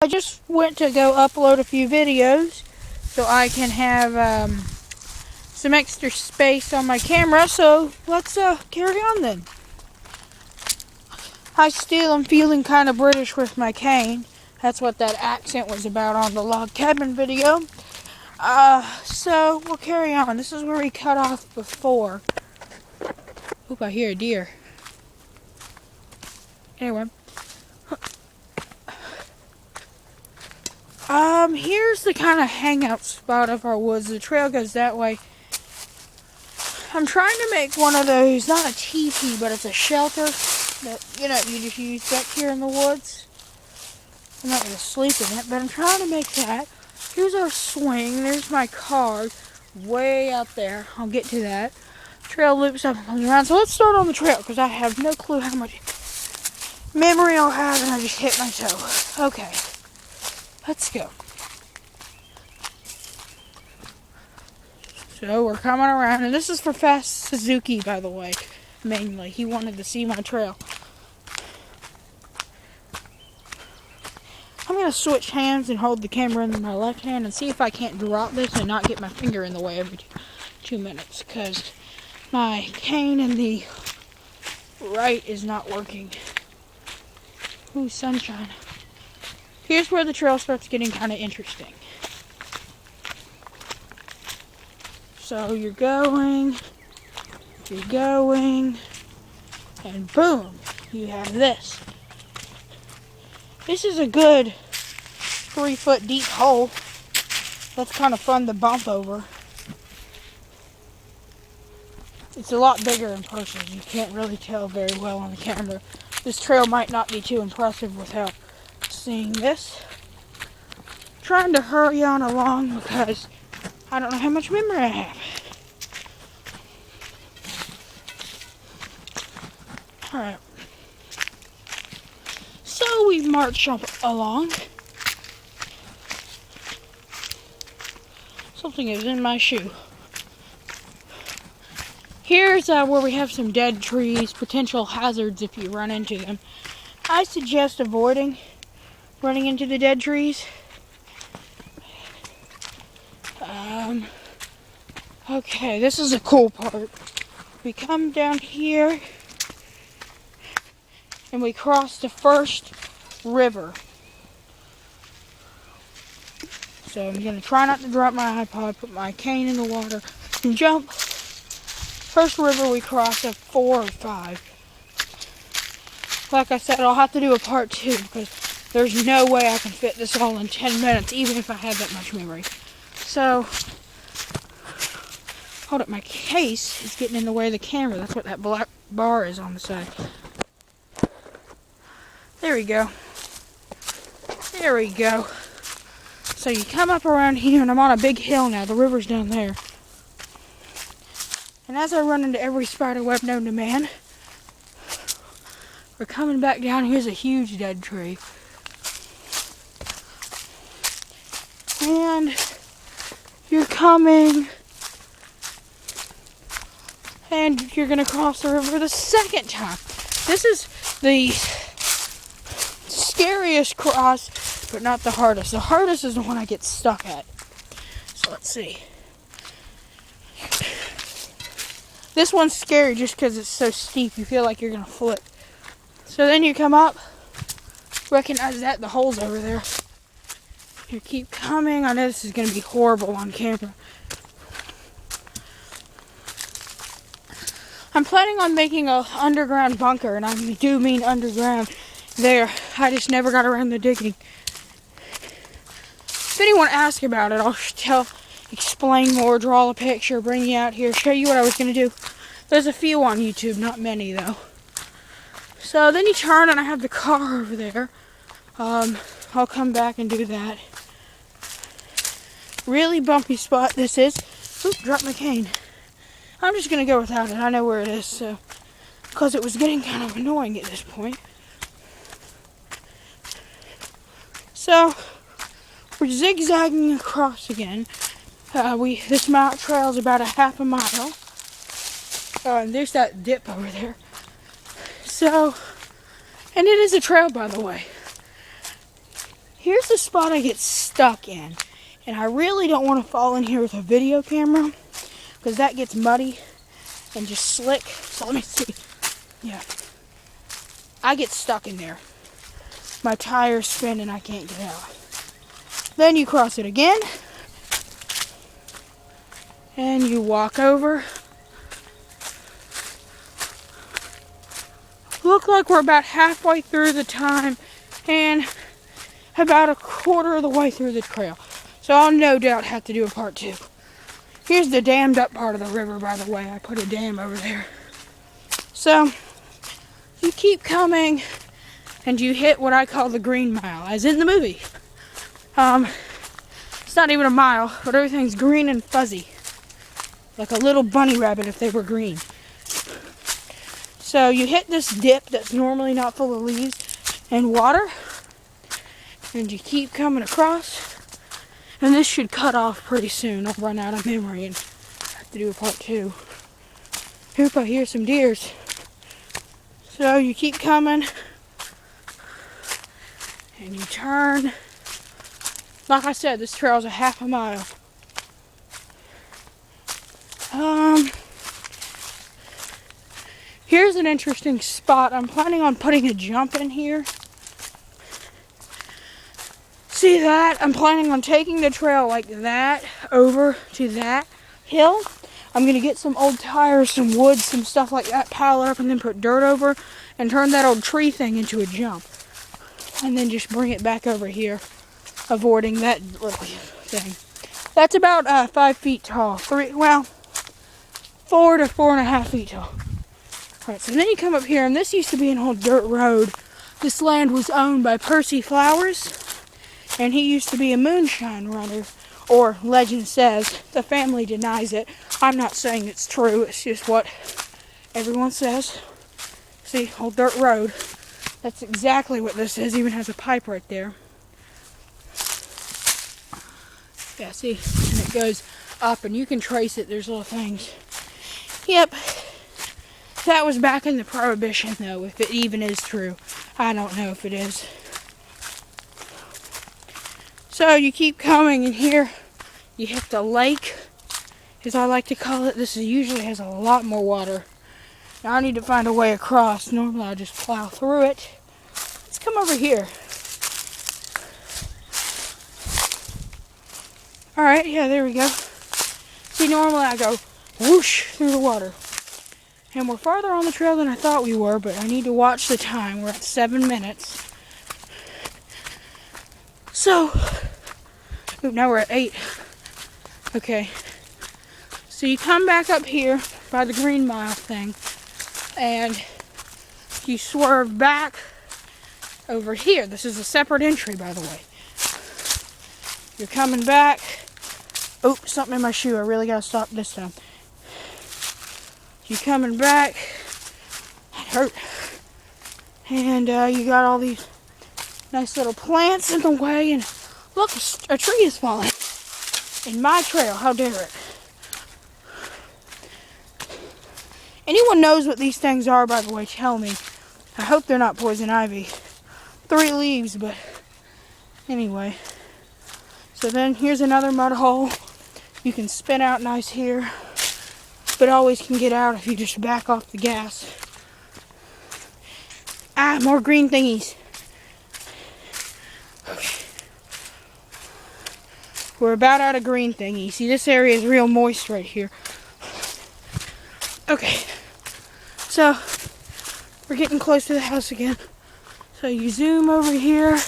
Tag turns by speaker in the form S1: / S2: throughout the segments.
S1: I just went to go upload a few videos so I can have some extra space on my camera. So let's carry on then. Hi, still I'm feeling kind of British with my cane. That's what that accent was about on the log cabin video. So we'll carry on. This is where we cut off before. Oop, I hear a deer. Anyway. Here's the kind of hangout spot of our woods. The trail goes that way. I'm trying to make one of those, not a teepee, but it's a shelter that, you just use back here in the woods. I'm not going to sleep in it, but I'm trying to make that. Here's our swing. There's my car way out there. I'll get to that. Trail loops up and comes around. So let's start on the trail because I have no clue how much memory I'll have and I just hit my toe. Okay. Let's go. So we're coming around, and this is for Fast Suzuki, by the way, mainly. He wanted to see my trail. I'm going to switch hands and hold the camera in my left hand and see if I can't drop this and not get my finger in the way every 2 minutes, because my cane in the right is not working. Ooh, sunshine. Here's where the trail starts getting kind of interesting. So you're going, and boom, you have this. This is a good 3-foot deep hole. That's kind of fun to bump over. It's a lot bigger in person. You can't really tell very well on the camera. This trail might not be too impressive without seeing this. Trying to hurry on along because I don't know how much memory I have. Alright. So we march up along. Something is in my shoe. Here's where we have some dead trees, potential hazards if you run into them. I suggest avoiding running into the dead trees. Okay, this is a cool part. We come down here and we cross the first river. So I'm going to try not to drop my iPod, put my cane in the water, and jump. First river we cross at 4 or 5. Like I said, I'll have to do a part 2 because there's no way I can fit this all in 10 minutes, even if I had that much memory. So, hold up, my case is getting in the way of the camera. That's what that black bar is on the side. There we go. There we go. So you come up around here, and I'm on a big hill now. The river's down there. And as I run into every spider web known to man, we're coming back down. Here's a huge dead tree. And you're coming, and you're going to cross the river the second time. This is the scariest cross, but not the hardest. The hardest is the one I get stuck at. So let's see. This one's scary just because it's so steep. You feel like you're going to flip. So then you come up, recognize that the hole's over there. You keep coming. I know this is going to be horrible on camera. I'm planning on making an underground bunker, and I do mean underground there. I just never got around to digging. If anyone asks about it, I'll explain more, draw a picture, bring you out here, show you what I was going to do. There's a few on YouTube, not many though. So then you turn and I have the car over there. I'll come back and do that. Really bumpy spot this is. Oop, dropped my cane. I'm just going to go without it. I know where it is, so. Because it was getting kind of annoying at this point. So, we're zigzagging across again. This mountain trail is about a half a mile. And there's that dip over there. So, and it is a trail, by the way. here's the spot I get stuck in. And I really don't want to fall in here with a video camera because that gets muddy and just slick. So let me see. Yeah. I get stuck in there. My tires spin and I can't get out. Then you cross it again. And you walk over. Look like we're about halfway through the time and about a quarter of the way through the trail. So I'll no doubt have to do a part 2. Here's the dammed up part of the river, by the way. I put a dam over there. So you keep coming and you hit what I call the green mile, as in the movie. It's not even a mile, but everything's green and fuzzy. Like a little bunny rabbit if they were green. So you hit this dip that's normally not full of leaves and water. And you keep coming across. And this should cut off pretty soon. I'll run out of memory and have to do a part 2. Hope I hear some deers. So you keep coming. And you turn. Like I said, this trail's a half a mile. Here's an interesting spot. I'm planning on putting a jump in here. See that? I'm planning on taking the trail like that over to that hill. I'm going to get some old tires, some wood, some stuff like that, pile it up, and then put dirt over and turn that old tree thing into a jump. And then just bring it back over here, avoiding that little thing. That's about 5 feet tall. 4 to 4.5 feet tall. Alright, so then you come up here, and this used to be an old dirt road. This land was owned by Percy Flowers, and he used to be a moonshine runner, or legend says. The family denies it. I'm not saying it's true, it's just what everyone says. See, old dirt road. That's exactly what this is, even has a pipe right there. Yeah, see, and it goes up, and you can trace it, there's little things. Yep. That was back in the Prohibition, though, if it even is true. I don't know if it is. So you keep coming, and here you hit the lake, as I like to call it. This usually has a lot more water. Now I need to find a way across. Normally I just plow through it. Let's come over here. Alright, yeah, there we go. See, normally I go whoosh through the water. And we're farther on the trail than I thought we were, but I need to watch the time. We're at 7 minutes. So, now we're at 8. Okay. So you come back up here by the green mile thing, and you swerve back over here. This is a separate entry, by the way. You're coming back. Oh, something in my shoe. I really gotta stop this time. You're coming back. That hurt. And you got all these nice little plants in the way. And look, a tree is falling in my trail. How dare it? Anyone knows what these things are, by the way, tell me. I hope they're not poison ivy. 3 leaves, but anyway. So then here's another mud hole. You can spin out nice here, but always can get out if you just back off the gas. Ah, more green thingies. Okay. We're about out of green thingies. See, this area is real moist right here. Okay. So, we're getting close to the house again. So you zoom over here.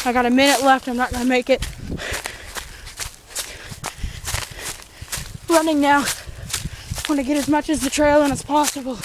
S1: I got a minute left. I'm not going to make it. Running now. I want to get as much as the trail in as possible.